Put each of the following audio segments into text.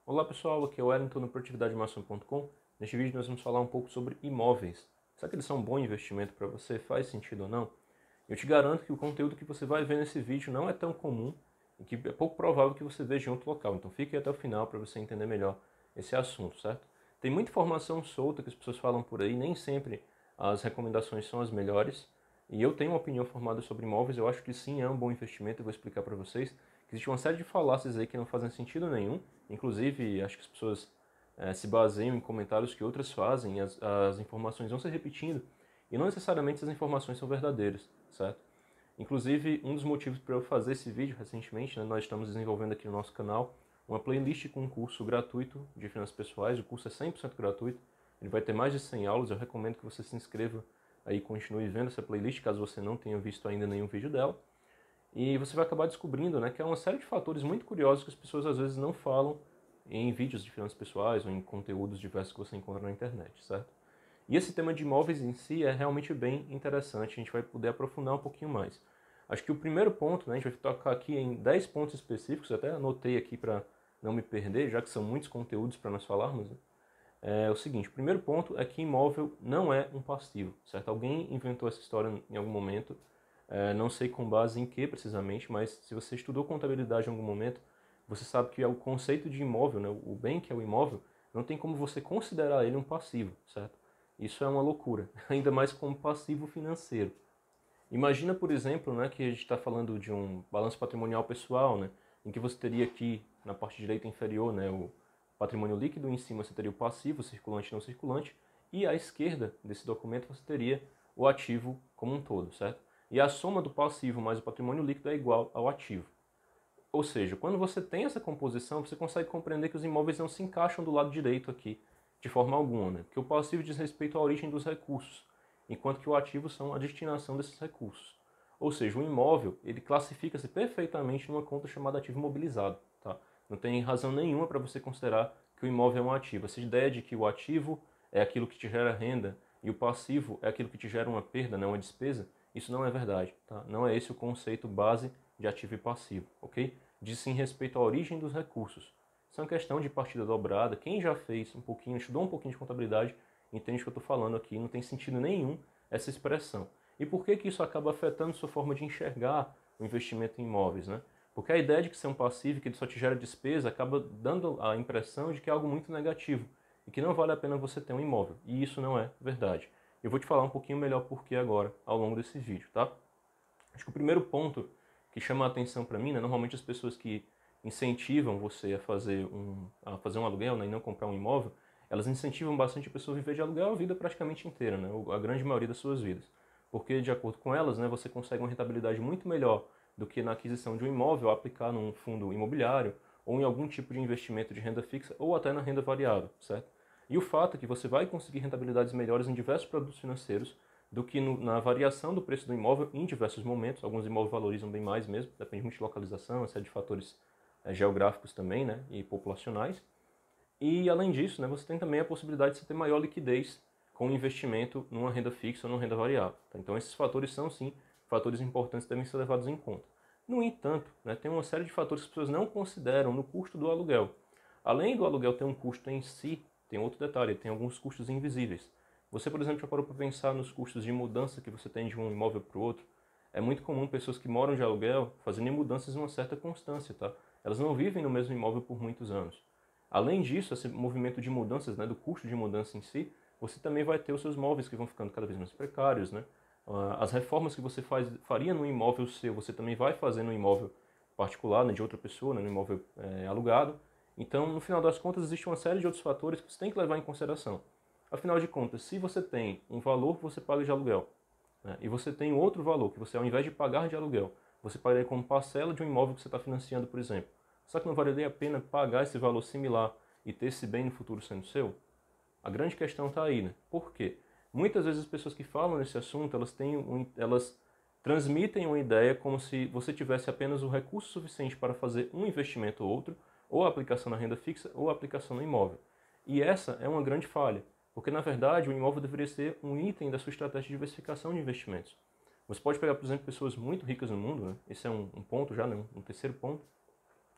Olá pessoal, aqui é o Wellington do produtividademáxima.com. Neste vídeo nós vamos falar um pouco sobre imóveis. Será que eles são um bom investimento para você? Faz sentido ou não? Eu te garanto que o conteúdo que você vai ver nesse vídeo não é tão comum e que é pouco provável que você veja em outro local. Então fique até o final para você entender melhor esse assunto, certo? Tem muita informação solta que as pessoas falam por aí, nem sempre as recomendações são as melhores. E eu tenho uma opinião formada sobre imóveis, eu acho que sim, é um bom investimento, eu vou explicar para vocês. Que existe uma série de falácias aí que não fazem sentido nenhum, inclusive acho que as pessoas se baseiam em comentários que outras fazem, e as informações vão se repetindo, e não necessariamente essas informações são verdadeiras, certo? Inclusive, um dos motivos para eu fazer esse vídeo recentemente, né, nós estamos desenvolvendo aqui no nosso canal uma playlist com um curso gratuito de finanças pessoais. O curso é 100% gratuito, ele vai ter mais de 100 aulas. Eu recomendo que você se inscreva aí e continue vendo essa playlist, caso você não tenha visto ainda nenhum vídeo dela. E você vai acabar descobrindo, né, que é uma série de fatores muito curiosos que as pessoas às vezes não falam em vídeos de finanças pessoais ou em conteúdos diversos que você encontra na internet, certo? E esse tema de imóveis em si é realmente bem interessante, a gente vai poder aprofundar um pouquinho mais. Acho que o primeiro ponto, né, a gente vai tocar aqui em 10 pontos específicos, até anotei aqui para não me perder, já que são muitos conteúdos para nós falarmos, né? É o seguinte, o primeiro ponto é que imóvel não é um passivo, certo? Alguém inventou essa história em algum momento, não sei com base em que precisamente, mas se você estudou contabilidade em algum momento, você sabe que o conceito de imóvel, né, o bem que é o imóvel, não tem como você considerar ele um passivo, certo? Isso é uma loucura, ainda mais como passivo financeiro. Imagina, por exemplo, né, que a gente está falando de um balanço patrimonial pessoal, né, em que você teria aqui, na parte direita inferior, né, o patrimônio líquido, em cima você teria o passivo, circulante e não circulante, e à esquerda desse documento você teria o ativo como um todo, certo? E a soma do passivo mais o patrimônio líquido é igual ao ativo. Ou seja, quando você tem essa composição, você consegue compreender que os imóveis não se encaixam do lado direito aqui, de forma alguma, né? Porque o passivo diz respeito à origem dos recursos, enquanto que o ativo são a destinação desses recursos. Ou seja, o imóvel, ele classifica-se perfeitamente numa conta chamada ativo imobilizado, tá? Não tem razão nenhuma para você considerar que o imóvel é um ativo. Essa ideia de que o ativo é aquilo que te gera renda e o passivo é aquilo que te gera uma perda, não uma despesa, isso não é verdade, tá? Não é esse o conceito base de ativo e passivo, ok? Diz sim respeito à origem dos recursos. Isso é uma questão de partida dobrada. Quem já fez um pouquinho, estudou um pouquinho de contabilidade, entende o que eu estou falando aqui. Não tem sentido nenhum essa expressão. E por que que isso acaba afetando sua forma de enxergar o investimento em imóveis, né? Porque a ideia de que ser um passivo, que ele só te gera despesa, acaba dando a impressão de que é algo muito negativo e que não vale a pena você ter um imóvel. E isso não é verdade. Eu vou te falar um pouquinho melhor por que agora, ao longo desse vídeo, tá? Acho que o primeiro ponto que chama a atenção para mim, né, normalmente as pessoas que incentivam você a fazer um aluguel, né, e não comprar um imóvel, elas incentivam bastante a pessoa a viver de aluguel a vida praticamente inteira, né, a grande maioria das suas vidas. Porque, de acordo com elas, né, você consegue uma rentabilidade muito melhor do que na aquisição de um imóvel, aplicar num fundo imobiliário ou em algum tipo de investimento de renda fixa ou até na renda variável, certo? E o fato é que você vai conseguir rentabilidades melhores em diversos produtos financeiros do que na variação do preço do imóvel em diversos momentos. Alguns imóveis valorizam bem mais mesmo, depende muito de localização, uma série de fatores geográficos também, né, e populacionais. E além disso, né, você tem também a possibilidade de você ter maior liquidez com o investimento numa renda fixa ou numa renda variável. Tá? Então esses fatores são sim fatores importantes que devem ser levados em conta. No entanto, né, tem uma série de fatores que as pessoas não consideram no custo do aluguel. Além do aluguel ter um custo em si, tem outro detalhe, tem alguns custos invisíveis. Você, por exemplo, já parou para pensar nos custos de mudança que você tem de um imóvel para o outro? É muito comum pessoas que moram de aluguel fazerem mudanças em uma certa constância, tá? Elas não vivem no mesmo imóvel por muitos anos. Além disso, esse movimento de mudanças, né, do custo de mudança em si, você também vai ter os seus móveis que vão ficando cada vez mais precários, né? As reformas que você faria no imóvel seu, você também vai fazer no imóvel particular, né, de outra pessoa, né, no imóvel alugado. Então, no final das contas, existe uma série de outros fatores que você tem que levar em consideração. Afinal de contas, se você tem um valor que você paga de aluguel, né, e você tem outro valor que você, ao invés de pagar de aluguel, você pagaria como parcela de um imóvel que você está financiando, por exemplo, só que não valeria a pena pagar esse valor similar e ter esse bem no futuro sendo seu? A grande questão está aí, né? Por quê? Muitas vezes as pessoas que falam nesse assunto, elas transmitem uma ideia como se você tivesse apenas o recurso suficiente para fazer um investimento ou outro, ou a aplicação na renda fixa, ou a aplicação no imóvel. E essa é uma grande falha, porque na verdade o imóvel deveria ser um item da sua estratégia de diversificação de investimentos. Você pode pegar, por exemplo, pessoas muito ricas no mundo, né? Esse é um ponto já, né? Um terceiro ponto.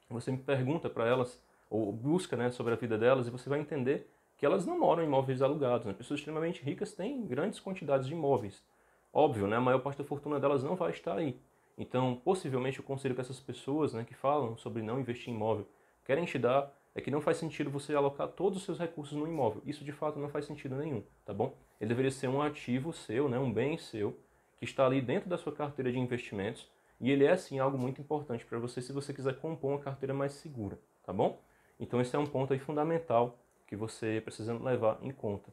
Você me pergunta para elas ou busca, né, sobre a vida delas, e você vai entender que elas não moram em imóveis alugados, né? Pessoas extremamente ricas têm grandes quantidades de imóveis. Óbvio, né, a maior parte da fortuna delas não vai estar aí. Então, possivelmente, o conselho que essas pessoas, né, que falam sobre não investir em imóvel querem te dar é que não faz sentido você alocar todos os seus recursos no imóvel. Isso, de fato, não faz sentido nenhum, tá bom? Ele deveria ser um ativo seu, né, um bem seu, que está ali dentro da sua carteira de investimentos, e ele é, sim, algo muito importante para você se você quiser compor uma carteira mais segura, tá bom? Então, esse é um ponto aí fundamental que você precisa levar em conta.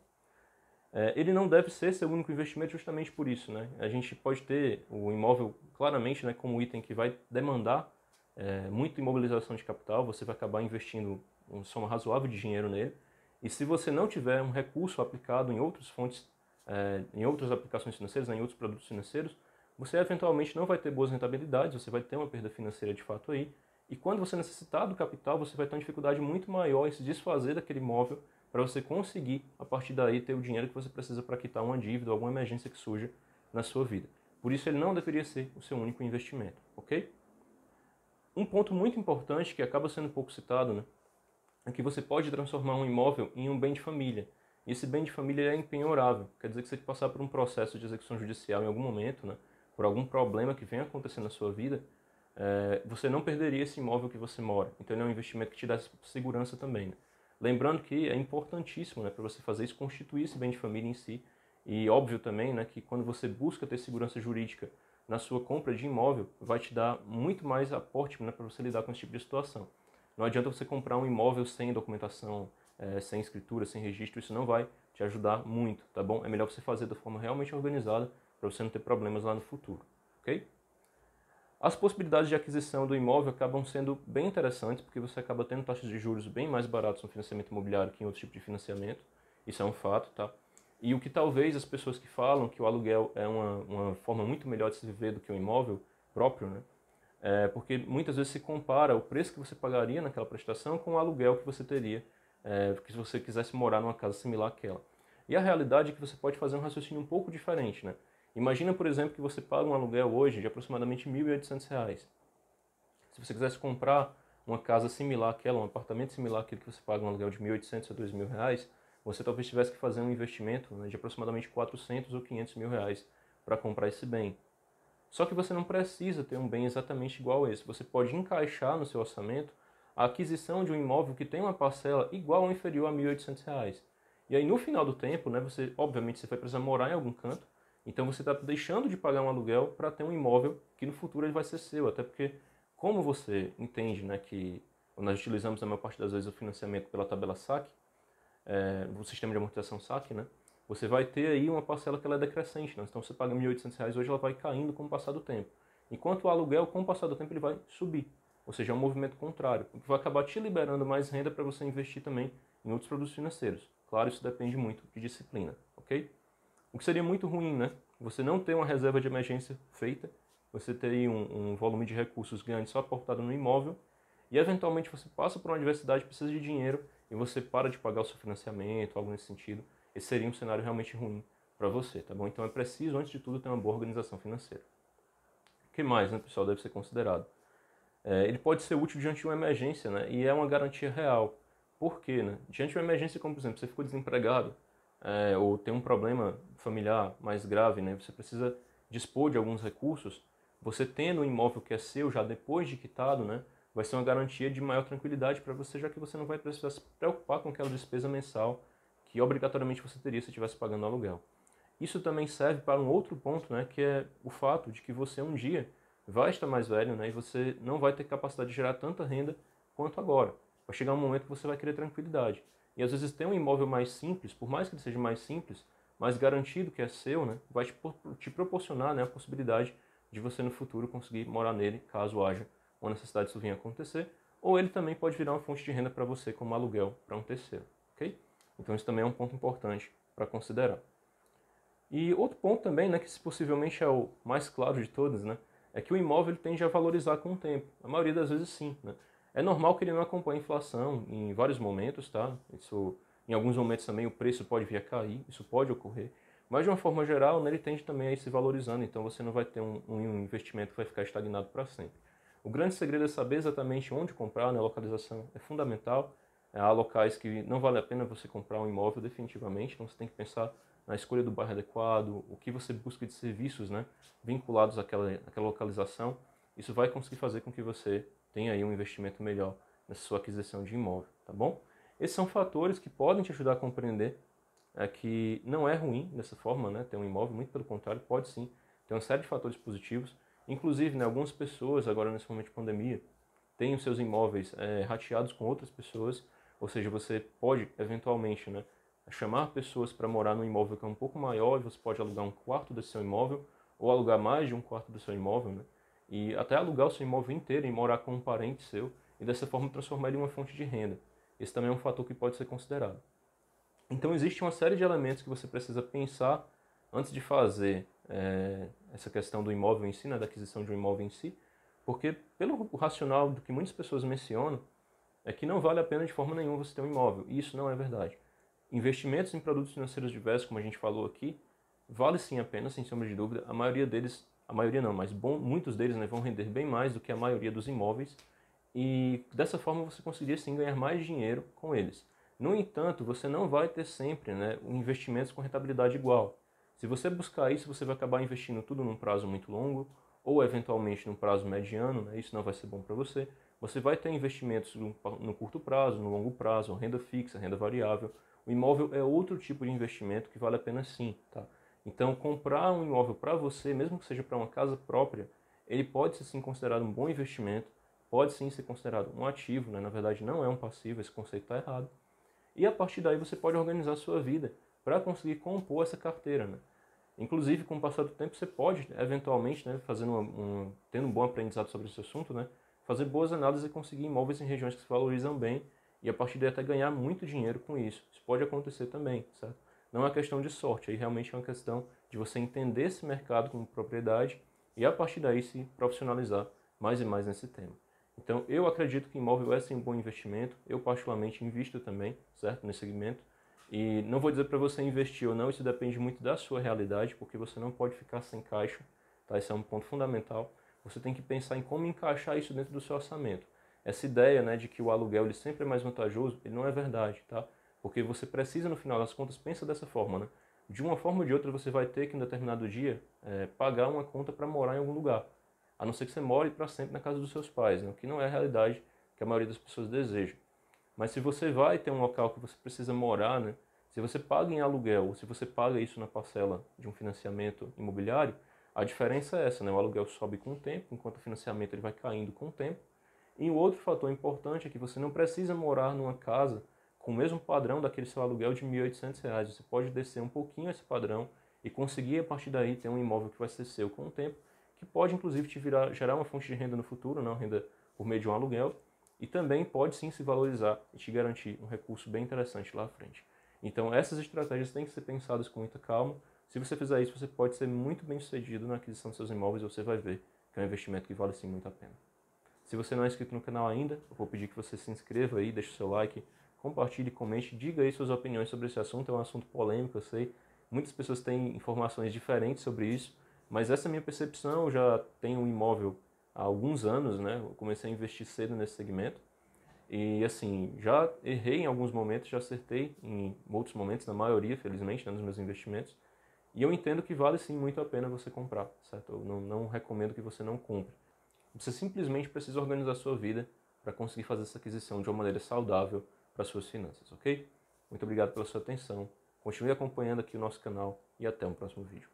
Ele não deve ser seu único investimento justamente por isso, né? A gente pode ter o imóvel claramente, né, como item que vai demandar muita imobilização de capital, você vai acabar investindo uma soma razoável de dinheiro nele, e se você não tiver um recurso aplicado em outras fontes, em outras aplicações financeiras, né, em outros produtos financeiros, você eventualmente não vai ter boas rentabilidades, você vai ter uma perda financeira de fato aí, e quando você necessitar do capital, você vai ter uma dificuldade muito maior em se desfazer daquele imóvel para você conseguir, a partir daí, ter o dinheiro que você precisa para quitar uma dívida ou alguma emergência que surja na sua vida. Por isso, ele não deveria ser o seu único investimento, ok? Um ponto muito importante, que acaba sendo pouco citado, né, é que você pode transformar um imóvel em um bem de família. E esse bem de família é empenhorável. Quer dizer que se você passar por um processo de execução judicial em algum momento, né, por algum problema que venha acontecer na sua vida, você não perderia esse imóvel que você mora. Então ele é um investimento que te dá segurança também, né? Lembrando que é importantíssimo, né, para você fazer isso, constituir esse bem de família em si. E óbvio também, né, que quando você busca ter segurança jurídica na sua compra de imóvel, vai te dar muito mais aporte, né, para você lidar com esse tipo de situação. Não adianta você comprar um imóvel sem documentação, sem escritura, sem registro, isso não vai te ajudar muito, tá bom? É melhor você fazer da forma realmente organizada para você não ter problemas lá no futuro, ok? As possibilidades de aquisição do imóvel acabam sendo bem interessantes, porque você acaba tendo taxas de juros bem mais baratas no financiamento imobiliário que em outro tipo de financiamento. Isso é um fato, tá? E o que talvez as pessoas que falam que o aluguel é uma forma muito melhor de se viver do que um imóvel próprio, né? Porque muitas vezes se compara o preço que você pagaria naquela prestação com o aluguel que você teria, que se você quisesse morar numa casa similar àquela. E a realidade é que você pode fazer um raciocínio um pouco diferente, né? Imagina, por exemplo, que você paga um aluguel hoje de aproximadamente R$ 1.800. Se você quisesse comprar uma casa similar àquela, um apartamento similar àquele que você paga um aluguel de R$ 1.800 a R$ 2.000, você talvez tivesse que fazer um investimento, né, de aproximadamente 400 ou 500 mil reais para comprar esse bem. Só que você não precisa ter um bem exatamente igual a esse. Você pode encaixar no seu orçamento a aquisição de um imóvel que tem uma parcela igual ou inferior a R$ 1.800. E aí no final do tempo, né, obviamente você vai precisar morar em algum canto, então você está deixando de pagar um aluguel para ter um imóvel que no futuro ele vai ser seu. Até porque, como você entende, né, que nós utilizamos a maior parte das vezes o financiamento pela tabela SAC, o sistema de amortização SAC, né, você vai ter aí uma parcela que ela é decrescente, né? Então você paga R$ 1.800 hoje, ela vai caindo com o passar do tempo. Enquanto o aluguel, com o passar do tempo, ele vai subir. Ou seja, é um movimento contrário, o que vai acabar te liberando mais renda para você investir também em outros produtos financeiros. Claro, isso depende muito de disciplina, ok? O que seria muito ruim, né? Você não ter uma reserva de emergência feita, você ter aí um volume de recursos grande só aportado no imóvel, e eventualmente você passa por uma adversidade, precisa de dinheiro, e você para de pagar o seu financiamento, algo nesse sentido. Esse seria um cenário realmente ruim para você, tá bom? Então é preciso, antes de tudo, ter uma boa organização financeira. O que mais, né, pessoal, deve ser considerado? Ele pode ser útil diante de uma emergência, né? E é uma garantia real. Por quê, né? Diante de uma emergência, como por exemplo, você ficou desempregado, ou tem um problema familiar mais grave, né? Você precisa dispor de alguns recursos, você tendo um imóvel que é seu já depois de quitado, né? Vai ser uma garantia de maior tranquilidade para você, já que você não vai precisar se preocupar com aquela despesa mensal que obrigatoriamente você teria se estivesse pagando aluguel. Isso também serve para um outro ponto, né, que é o fato de que você um dia vai estar mais velho, né, e você não vai ter capacidade de gerar tanta renda quanto agora. Vai chegar um momento que você vai querer tranquilidade. E às vezes ter um imóvel mais simples, por mais que ele seja mais simples, mais garantido que é seu, né, vai te proporcionar, né, a possibilidade de você no futuro conseguir morar nele, caso haja uma necessidade disso vir a acontecer, ou ele também pode virar uma fonte de renda para você como aluguel para um terceiro, ok? Então isso também é um ponto importante para considerar. E outro ponto também, né, que possivelmente é o mais claro de todos, né, é que o imóvel ele tende a valorizar com o tempo. A maioria das vezes sim, né? É normal que ele não acompanhe a inflação em vários momentos, tá? Isso, em alguns momentos também o preço pode vir a cair, isso pode ocorrer. Mas de uma forma geral, né, ele tende também a ir se valorizando, então você não vai ter um investimento que vai ficar estagnado para sempre. O grande segredo é saber exatamente onde comprar, né? A localização é fundamental. Há locais que não vale a pena você comprar um imóvel definitivamente, então você tem que pensar na escolha do bairro adequado, o que você busca de serviços, né, vinculados àquela localização. Isso vai conseguir fazer com que você tenha aí um investimento melhor nessa sua aquisição de imóvel, tá bom? Esses são fatores que podem te ajudar a compreender que não é ruim dessa forma, né, ter um imóvel, muito pelo contrário, pode sim ter uma série de fatores positivos. Inclusive, né, algumas pessoas, agora nesse momento de pandemia, têm os seus imóveis rateados com outras pessoas, ou seja, você pode eventualmente, né, chamar pessoas para morar num imóvel que é um pouco maior, e você pode alugar um quarto desse seu imóvel, ou alugar mais de um quarto do seu imóvel, né, e até alugar o seu imóvel inteiro e morar com um parente seu, e dessa forma transformar ele em uma fonte de renda. Esse também é um fator que pode ser considerado. Então existe uma série de elementos que você precisa pensar antes de fazer essa questão do imóvel em si, né, da aquisição de um imóvel em si, porque pelo racional do que muitas pessoas mencionam, é que não vale a pena de forma nenhuma você ter um imóvel, e isso não é verdade. Investimentos em produtos financeiros diversos, como a gente falou aqui, vale sim a pena, sem sombra de dúvida. A maioria deles, a maioria não, mas muitos deles, né, vão render bem mais do que a maioria dos imóveis, e dessa forma você conseguiria sim ganhar mais dinheiro com eles. No entanto, você não vai ter sempre, né, investimentos com rentabilidade igual. Se você buscar isso, você vai acabar investindo tudo num prazo muito longo, ou eventualmente num prazo mediano, né, isso não vai ser bom para você. Você vai ter investimentos no curto prazo, no longo prazo, renda fixa, renda variável. O imóvel é outro tipo de investimento que vale a pena sim, tá? Então, comprar um imóvel para você, mesmo que seja para uma casa própria, ele pode ser sim considerado um bom investimento, pode sim ser considerado um ativo, né? Na verdade não é um passivo, esse conceito está errado. E a partir daí você pode organizar a sua vida para conseguir compor essa carteira, né? Inclusive, com o passar do tempo, você pode, eventualmente, né, tendo um bom aprendizado sobre esse assunto, né, fazer boas análises e conseguir imóveis em regiões que se valorizam bem e a partir daí até ganhar muito dinheiro com isso. Isso pode acontecer também, certo? Não é uma questão de sorte, aí realmente é uma questão de você entender esse mercado como propriedade e a partir daí se profissionalizar mais e mais nesse tema. Então, eu acredito que imóvel é sim um bom investimento, eu particularmente invisto também, certo, nesse segmento. E não vou dizer para você investir ou não, isso depende muito da sua realidade, porque você não pode ficar sem caixa, tá? Esse é um ponto fundamental. Você tem que pensar em como encaixar isso dentro do seu orçamento. Essa ideia, né, de que o aluguel ele sempre é mais vantajoso, ele não é verdade, tá? Porque você precisa, no final das contas, pensa dessa forma, né? De uma forma ou de outra, você vai ter que, em determinado dia, pagar uma conta para morar em algum lugar. A não ser que você more para sempre na casa dos seus pais, né? O que não é a realidade que a maioria das pessoas deseja. Mas se você vai ter um local que você precisa morar, né? Se você paga em aluguel ou se você paga isso na parcela de um financiamento imobiliário, a diferença é essa, né? O aluguel sobe com o tempo, enquanto o financiamento ele vai caindo com o tempo. E o outro fator importante é que você não precisa morar numa casa com o mesmo padrão daquele seu aluguel de R$ 1.800. Você pode descer um pouquinho esse padrão e conseguir a partir daí ter um imóvel que vai ser seu com o tempo, que pode inclusive gerar uma fonte de renda no futuro, não renda por meio de um aluguel, e também pode sim se valorizar e te garantir um recurso bem interessante lá à frente. Então essas estratégias têm que ser pensadas com muita calma. Se você fizer isso, você pode ser muito bem sucedido na aquisição de seus imóveis e você vai ver que é um investimento que vale sim muito a pena. Se você não é inscrito no canal ainda, eu vou pedir que você se inscreva aí, deixe o seu like, compartilhe, comente, diga aí suas opiniões sobre esse assunto. É um assunto polêmico, eu sei. Muitas pessoas têm informações diferentes sobre isso, mas essa é a minha percepção. Eu já tenho um imóvel há alguns anos, né? Eu comecei a investir cedo nesse segmento. E assim, já errei em alguns momentos, já acertei em outros momentos, na maioria, felizmente, né, nos meus investimentos. E eu entendo que vale sim muito a pena você comprar, certo? Eu não recomendo que você não compre. Você simplesmente precisa organizar a sua vida para conseguir fazer essa aquisição de uma maneira saudável para suas finanças, ok? Muito obrigado pela sua atenção. Continue acompanhando aqui o nosso canal e até um próximo vídeo.